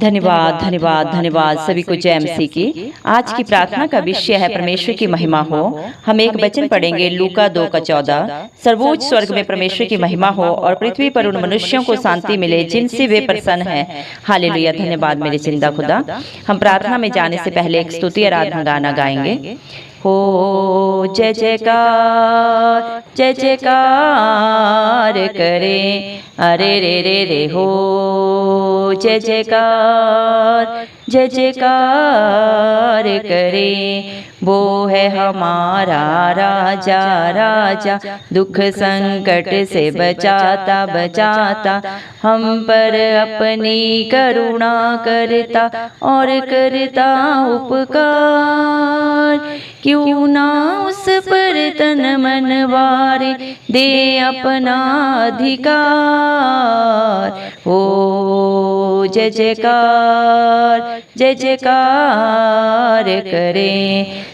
धन्यवाद धन्यवाद धन्यवाद सभी को जय मसीह की। आज की प्रार्थना का विषय है परमेश्वर की महिमा हो। हम एक वचन पढ़ेंगे लूका 2:14। सर्वोच्च स्वर्ग में परमेश्वर की महिमा हो और पृथ्वी पर उन मनुष्यों को शांति मिले जिनसे वे प्रसन्न हैं। हालेलुया, धन्यवाद मेरे जिंदा खुदा। हम प्रार्थना में जाने से पहले एक स्तुति आराधना गाना गाएंगे। हो जय जयकार करे, अरे रे रे रे हो जय जयकार करे। वो है हमारा राजा राजा, दुख संकट से बचाता बचाता, हम पर अपनी करुणा करता और करता उपकार। क्यों ना उस पर तन मन वारे दे अपना अधिकार। हो जय जयकार करे।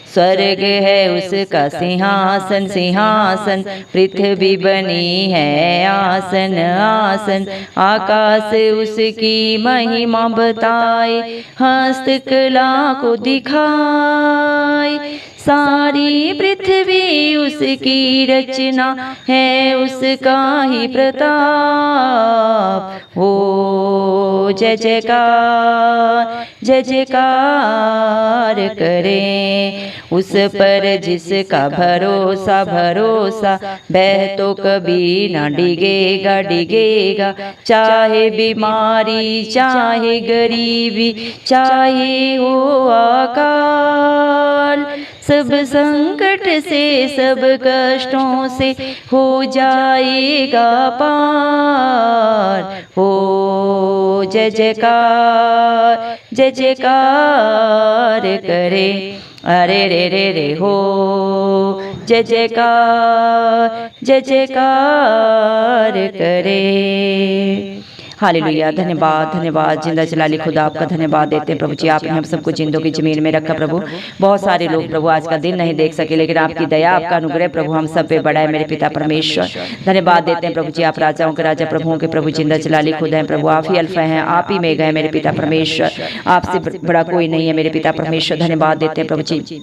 स्वर्ग है उसका सिंहासन सिंहासन, पृथ्वी बनी है आसन आसन। आकाश उसकी महिमा बताए, हस्तकला को दिखाए। सारी पृथ्वी उसकी रचना है, उसका ही प्रताप। हो जय जयकार करे। उस पर जिसका भरोसा भरोसा, वह तो कभी ना डिगेगा डिगेगा। चाहे बीमारी चाहे गरीबी चाहे हो अकाल, सब संकट से सब कष्टों से हो जाएगा पार। हो जय जयकार करे, अरे रे रे रे हो जय जयकार करे। हालेलुया, धन्यवाद धन्यवाद जिंदा जलाली खुदा, आपका धन्यवाद देते हैं प्रभु जी। आपने हम सबको जिंदों की जमीन में रखा प्रभु। बहुत सारे लोग प्रभु आज का दिन नहीं देख सके, लेकिन आपकी दया आपका अनुग्रह प्रभु हम सब पे बड़ा है मेरे पिता परमेश्वर। धन्यवाद देते हैं प्रभु जी। आप राजाओं के राजा प्रभुओं के प्रभु जिंदा जलाली खुदा हैं प्रभु। आप ही अल्फा हैं, आप ही मेगा है मेरे पिता परमेश्वर। आपसे बड़ा कोई नहीं है मेरे पिता परमेश्वर। धन्यवाद देते हैं प्रभु जी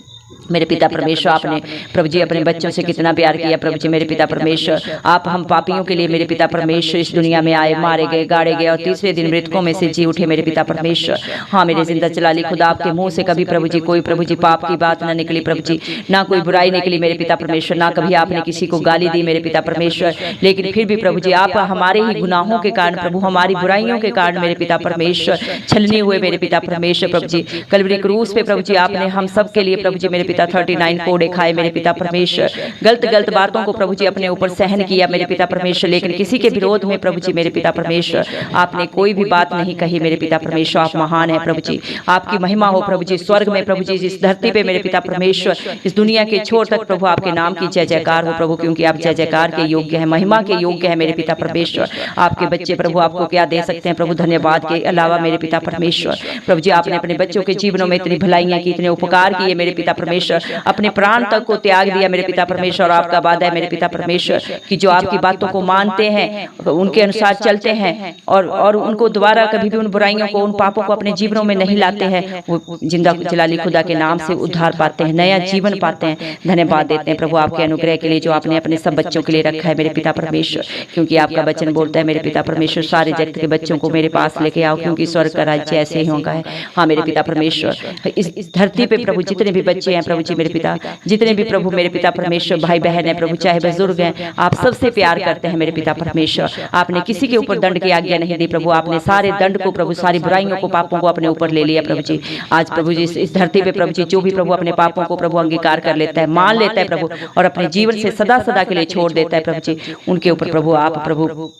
मेरे पिता परमेश्वर। आपने प्रभु जी अपने बच्चों से कितना प्यार किया प्रभु जी मेरे पिता परमेश्वर। आप हम पापियों के लिए मेरे पिता परमेश्वर इस दुनिया में आए, मारे गए गाड़े गए और तीसरे दिन मृतकों में से जी उठे मेरे पिता परमेश्वर। हाँ मेरे जिंदा जलाली खुदा, आपके मुंह से कभी प्रभु जी कोई प्रभु जी पाप की बात ना निकली प्रभु जी, ना कोई बुराई निकली मेरे पिता परमेश्वर, ना कभी आपने किसी को गाली दी मेरे पिता परमेश्वर। लेकिन फिर भी प्रभु जी आप हमारे ही गुनाहों के कारण प्रभु, हमारी बुराइयों के कारण मेरे पिता परमेश्वर छलनी हुए मेरे पिता परमेश्वर। प्रभु जी कलवरी क्रूस पे प्रभु जी आपने हम सब के लिए प्रभु जी मेरे पिता 39 कोड़े खाए मेरे पिता परमेश्वर। गलत बातों को प्रभु जी अपने ऊपर सहन किया मेरे पिता परमेश्वर, लेकिन किसी के विरोध में प्रभु जी मेरे पिता परमेश्वर आपने कोई भी बात नहीं कही मेरे पिता परमेश्वर। आप महान है प्रभु जी, आपकी महिमा हो प्रभु जी स्वर्ग में प्रभु जी, इस धरती पे मेरे पिता परमेश्वर, इस दुनिया के छोर तक प्रभु आपके नाम की जय जयकार हो प्रभु, क्योंकि आप जय जयकार के योग्य है, महिमा के योग्य है मेरे पिता परमेश्वर। आपके बच्चे प्रभु आपको क्या दे सकते हैं प्रभु, धन्यवाद के अलावा मेरे पिता परमेश्वर। प्रभु जी आपने अपने बच्चों के जीवनों में इतनी भलाइयां की, इतने उपकार किए मेरे पिता परमेश्वर, अपने प्राण तक को त्याग दिया मेरे पिता परमेश्वर। और आपका वादा है मेरे पिता परमेश्वर कि जो आपकी बातों को मानते हैं, उनके अनुसार चलते हैं और उनको दोबारा कभी भी उन बुराइयों को, उन पापों को अपने जीवनों में नहीं लाते हैं, वो जिंदा जलाली खुदा के नाम से उद्धार पाते हैं, नया जीवन पाते हैं। धन्यवाद देते हैं प्रभु आपके अनुग्रह के लिए जो आपने अपने सब बच्चों के लिए रखा है मेरे पिता परमेश्वर, क्योंकि आपका वचन बोलता है मेरे पिता परमेश्वर सारे जगत के बच्चों को मेरे पास लेके आओ, क्योंकि स्वर्ग का राज्य ऐसे ही होगा है। हाँ मेरे पिता परमेश्वर, इस धरती पे प्रभु जितने भी बच्चे हैं प्रभु जी मेरे पिता, जितने भी प्रभु मेरे पिता परमेश्वर भाई बहन है प्रभु, चाहे बुजुर्ग हैं, आप सबसे प्यार करते हैं मेरे पिता परमेश्वर। आपने किसी के ऊपर दंड की आज्ञा नहीं दी प्रभु, आपने सारे दंड को प्रभु, सारी बुराइयों को, पापों को अपने ऊपर ले लिया प्रभु जी। आज प्रभु जी इस धरती पे प्रभु जी जो भी प्रभु अपने पापों को प्रभु अंगीकार कर लेता है, मान लेता है प्रभु, और अपने जीवन से सदा सदा के लिए छोड़ देता है प्रभु जी, उनके ऊपर प्रभु आप प्रभु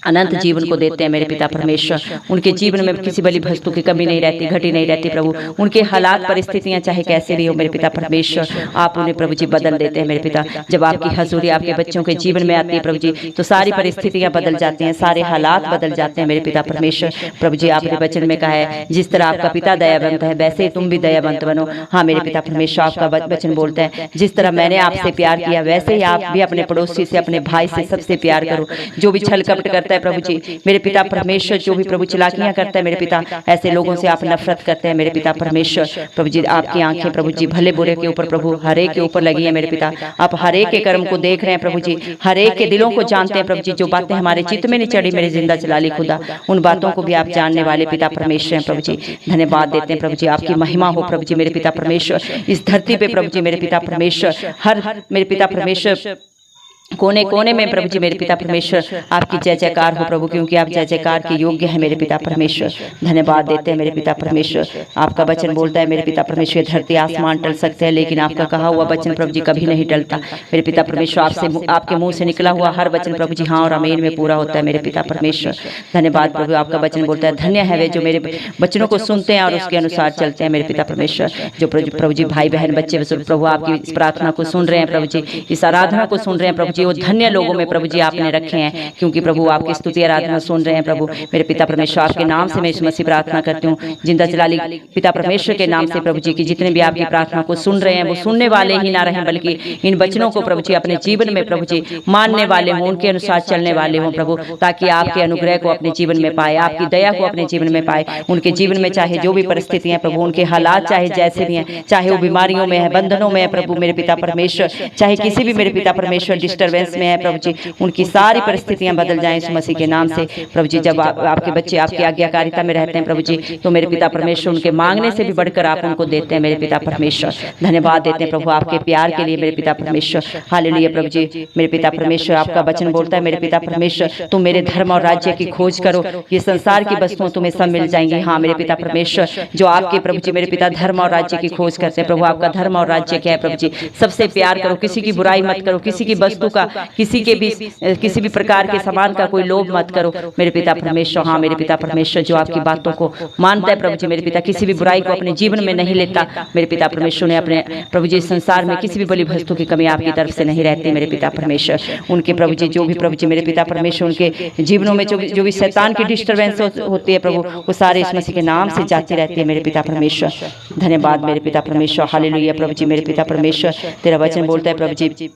अनंत जीवन को देते हैं मेरे पिता परमेश्वर। उनके जीवन में किसी बली वस्तु की कमी नहीं रहती, घटी नहीं रहती प्रभु। उनके हालात परिस्थितियां चाहे कैसे भी हो मेरे पिता परमेश्वर, आप उन्हें प्रभु जी बदल देते हैं मेरे पिता। जब आपकी हजूरी आपके बच्चों के जीवन में आती है प्रभु जी, तो सारी परिस्थितियां बदल जाती हैं, सारे हालात बदल जाते हैं मेरे पिता परमेश्वर। प्रभु जी आपने वचन में कहा है जिस तरह आपका पिता दयावंत है वैसे ही तुम भी दयावंत बनो। हाँ मेरे पिता परमेश्वर, आपका वचन बोलता है जिस तरह मैंने आपसे प्यार किया वैसे ही आप भी अपने पड़ोसी से, अपने भाई से, सबसे प्यार करो। जो भी छल कपट करते करता है प्रभु जी मेरे पिता परमेश्वर, जो भी प्रभु चलाकियां करता है मेरे पिता, ऐसे लोगों से आप नफरत करते हैं मेरे पिता परमेश्वर। प्रभु जी आपकी आंखें प्रभु जी भले बुरे के ऊपर प्रभु हर एक के ऊपर लगी है मेरे पिता, आप हर एक के कर्म को देख रहे हैं प्रभु जी, हर एक के दिलों को जानते हैं प्रभु जी। जो बातें हमारे चित्त में नहीं चढ़ी मेरे जिंदा जलाली खुदा, उन बातों को भी आप जानने वाले पिता परमेश्वर हैं प्रभु जी। धन्यवाद देते हैं प्रभु जी, आपकी महिमा हो प्रभु जी मेरे पिता परमेश्वर इस धरती पे प्रभु जी मेरे पिता परमेश्वर, हर मेरे पिता परमेश्वर कोने कोने में प्रभु जी मेरे पिता परमेश्वर आपकी जय जयकार हो प्रभु, क्योंकि आप जय जयकार के योग्य है मेरे पिता परमेश्वर। धन्यवाद देते हैं मेरे पिता परमेश्वर, आपका वचन बोलता है मेरे पिता परमेश्वर धरती आसमान टल सकते हैं लेकिन आपका कहा हुआ वचन प्रभु जी कभी नहीं टलता मेरे पिता परमेश्वर। आपसे आपके मुंह से निकला हुआ हर वचन प्रभु जी हाँ और आमीन में पूरा होता है मेरे पिता परमेश्वर। धन्यवाद प्रभु, आपका वचन बोलता है धन्य है वे जो मेरे वचनों को सुनते हैं और उसके अनुसार चलते हैं मेरे पिता परमेश्वर। जो प्रभु जी भाई बहन बच्चे प्रभु आपकी इस प्रार्थना को सुन रहे हैं प्रभु जी, इस आराधना को सुन रहे हैं प्रभु जी, वो धन्य लोगों में प्रभु जी आपने रखे हैं, क्योंकि प्रभु आपकी स्तुति आराधना सुन रहे हैं प्रभु मेरे पिता परमेश्वर। आपके नाम से मैं इस मसीह प्रार्थना करती हूँ, जिंदा जलाली पिता परमेश्वर के नाम से प्रभु जी की जितने भी आपकी प्रार्थना को सुन रहे हैं वो सुनने वाले ही ना रहें, बल्कि इन वचनों को प्रभु जी अपने जीवन में प्रभु जी मानने वाले हों, उनके अनुसार चलने वाले हों प्रभु, ताकि आपके अनुग्रह को अपने जीवन में पाए, आपकी दया को अपने जीवन में पाए। उनके जीवन में चाहे जो भी परिस्थितियां हैं प्रभु, उनके हालात चाहे जैसे भी हैं, चाहे वो बीमारियों में है, बंधनों में है प्रभु मेरे पिता परमेश्वर, चाहे किसी भी मेरे पिता परमेश्वर डिस्टर्बेंस में है प्रभु जी, उनकी सारी परिस्थितियां बदल जाएं इस मसीह के नाम से प्रभु जी। जब आपके बच्चे आपकी आज्ञाकारिता में रहते हैं प्रभु जी, तो मेरे पिता परमेश्वर उनके मांगने से भी बढ़कर आप उनको देते हैं मेरे पिता परमेश्वर। धन्यवाद देते हैं प्रभु आपके प्यार के लिए मेरे पिता परमेश्वर। हालेलुया प्रभु जी मेरे पिता परमेश्वर, आपका वचन बोलता है मेरे पिता परमेश्वर तुम मेरे धर्म और राज्य की खोज करो, ये संसार की वस्तुएं तुम्हें सब मिल जाएंगी। हाँ मेरे पिता परमेश्वर, जो आपके प्रभु जी मेरे पिता धर्म और राज्य की खोज करते हैं प्रभु, आपका धर्म और राज्य क्या है प्रभु जी? सबसे प्यार करो, किसी की बुराई मत करो, किसी की वस्तु का, किसी भी प्रकार के सामान का कोई लोभ मत करो मेरे पिता परमेश्वर। हाँ मेरे पिता परमेश्वर, जो आपकी बातों को मानता है प्रभु जी मेरे पिता, किसी भी बुराई को अपने जीवन में नहीं लेता मेरे पिता परमेश्वर ने अपने प्रभु जी संसार में किसी भी बड़ी वस्तु की कमी आपकी तरफ से नहीं रहती मेरे पिता परमेश्वर। उनके प्रभु जी जो भी प्रभु जी मेरे पिता परमेश्वर उनके जीवनों में जो भी शैतान की डिस्टर्बेंस होती है प्रभु, वो सारे इस मसीह के नाम से जाती रहती है मेरे पिता परमेश्वर। धन्यवाद मेरे पिता परमेश्वर। हालेलुया प्रभु जी मेरे पिता परमेश्वर, तेरा वचन बोलता है प्रभु जी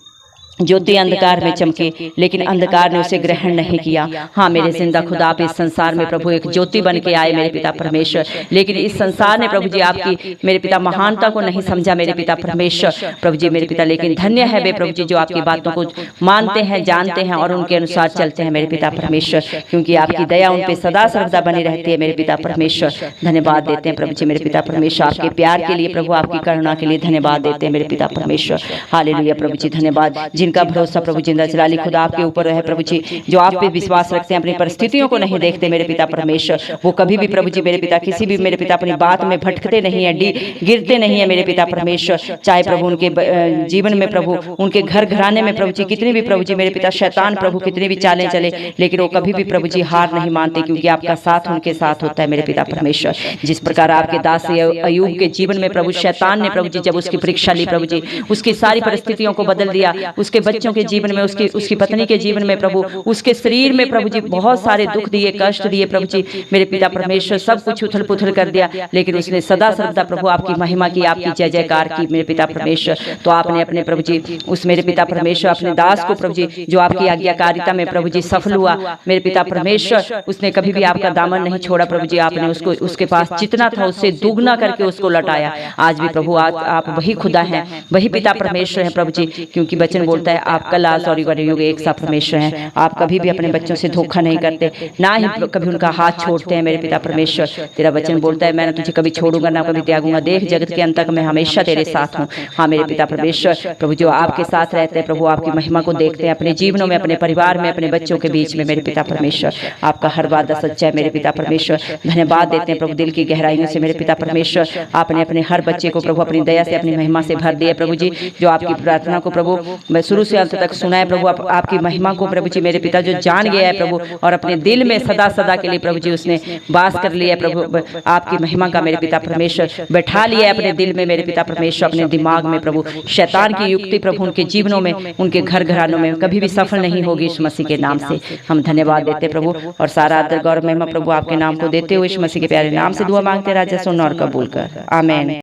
ज्योति अंधकार में चमके लेकिन अंधकार ने उसे ग्रहण नहीं किया। हाँ मेरे जिंदा खुदा, आप इस संसार में प्रभु एक ज्योति बन के आए मेरे पिता परमेश्वर, लेकिन इस संसार ने प्रभु जी आपकी मेरे पिता महानता को नहीं समझा मेरे पिता परमेश्वर प्रभु जी मेरे पिता। लेकिन धन्य है वे प्रभु जी जो आपकी बातों को मानते हैं, जानते हैं और उनके अनुसार चलते हैं मेरे पिता परमेश्वर, क्योंकि आपकी दया उन पर सदा सर्वदा बनी रहती है मेरे पिता परमेश्वर। धन्यवाद देते हैं प्रभु जी मेरे पिता परमेश्वर, आपके प्यार के लिए प्रभु, आपकी करुणा के लिए धन्यवाद देते हैं मेरे पिता परमेश्वर। हालेलुया प्रभु जी धन्यवाद। जिनका भरोसा प्रभु जिंदा जलाली खुदा आपके ऊपर है प्रभु जी, जो आप पे विश्वास रखते हैं, अपनी परिस्थितियों को नहीं देखते मेरे पिता परमेश्वर, वो कभी भी प्रभु जी मेरे पिता किसी भी मेरे पिता अपनी बात में भटकते नहीं है, गिरते नहीं है मेरे पिता परमेश्वर। चाहे प्रभु उनके जीवन में प्रभु, उनके घर घराने में प्रभु जी कितनी भी प्रभु जी मेरे पिता शैतान प्रभु कितनी भी चालें चले, लेकिन वो कभी भी प्रभु जी हार नहीं मानते, क्योंकि आपका साथ उनके साथ होता है मेरे पिता परमेश्वर। जिस प्रकार आपके दास अय्यूब के जीवन में प्रभु शैतान ने प्रभु जी जब उसकी परीक्षा ली प्रभु जी, उसकी सारी परिस्थितियों को बदल दिया, उसके बच्चों के जीवन में, उसकी पत्नी के जीवन में प्रभु, उसके शरीर में प्रभु जी बहुत सारे दुख दिए, कष्ट दिए प्रभु जी मेरे पिता परमेश्वर, सब कुछ उथल पुथल कर दिया, लेकिन उसने सदा सर्वदा प्रभु आपकी महिमा की, आपकी जय जयकार की मेरे पिता परमेश्वर। तो आपने अपने प्रभु जी उस मेरे पिता परमेश्वर अपने दास को प्रभु जी जो आपकी आज्ञाकारिता में प्रभु जी सफल हुआ मेरे पिता परमेश्वर, उसने कभी भी आपका दामन नहीं छोड़ा प्रभु जी, आपने उसको उसके पास जितना था उससे दुगना करके उसको लौटाया। आज भी प्रभु आप वही खुदा हैं, वही पिता परमेश्वर हैं प्रभु जी, क्योंकि वचन बोलता है आप कल आज और युग एक सा परमेश्वर हैं। आप कभी भी अपने बच्चों से धोखा नहीं करते, ना ही कभी उनका हाथ छोड़ते हैं मेरे पिता परमेश्वर। तेरा वचन बोलता है मैं तुझे कभी छोड़ूंगा ना कभी त्यागूंगा, देख जगत के अंत तक मैं हमेशा तेरे साथ हूँ। हाँ मेरे पिता परमेश्वर प्रभु, जो आपके साथ रहते हैं प्रभु, आपकी महिमा को देखते हैं अपने जीवनों में, अपने परिवार में, अपने बच्चों के बीच में मेरे पिता परमेश्वर। आपका हर बात सच्चा है मेरे पिता परमेश्वर। धन्यवाद देते हैं प्रभु दिल की गहराइयों से मेरे पिता परमेश्वर, आपने अपने हर बच्चे को प्रभु अपनी दया से, अपनी महिमा से भर दिया प्रभु जी, जो आपकी प्रार्थना को प्रभु मैं शुरू से अंत तक सुना है प्रभु, आपकी महिमा को प्रभु जी मेरे पिता जो जान गया है प्रभु, और अपने दिल में सदा सदा के लिए प्रभु जी उसने वास कर लिया प्रभु, आपकी महिमा का मेरे पिता परमेश्वर बैठा लिया है अपने दिल में मेरे पिता परमेश्वर, अपने दिमाग में प्रभु। शैतान की युक्ति प्रभु उनके जीवनों में, उनके घर घरानों में कभी भी सफल नहीं होगी इस मसीह के नाम से। हम धन्यवाद देते प्रभु, और सारा आदर गौरव महिमा प्रभु आपके नाम को देते हुए इस मसीह के प्यारे नाम से दुआ मांगते राजा, सुन और कबूल कर, आमीन।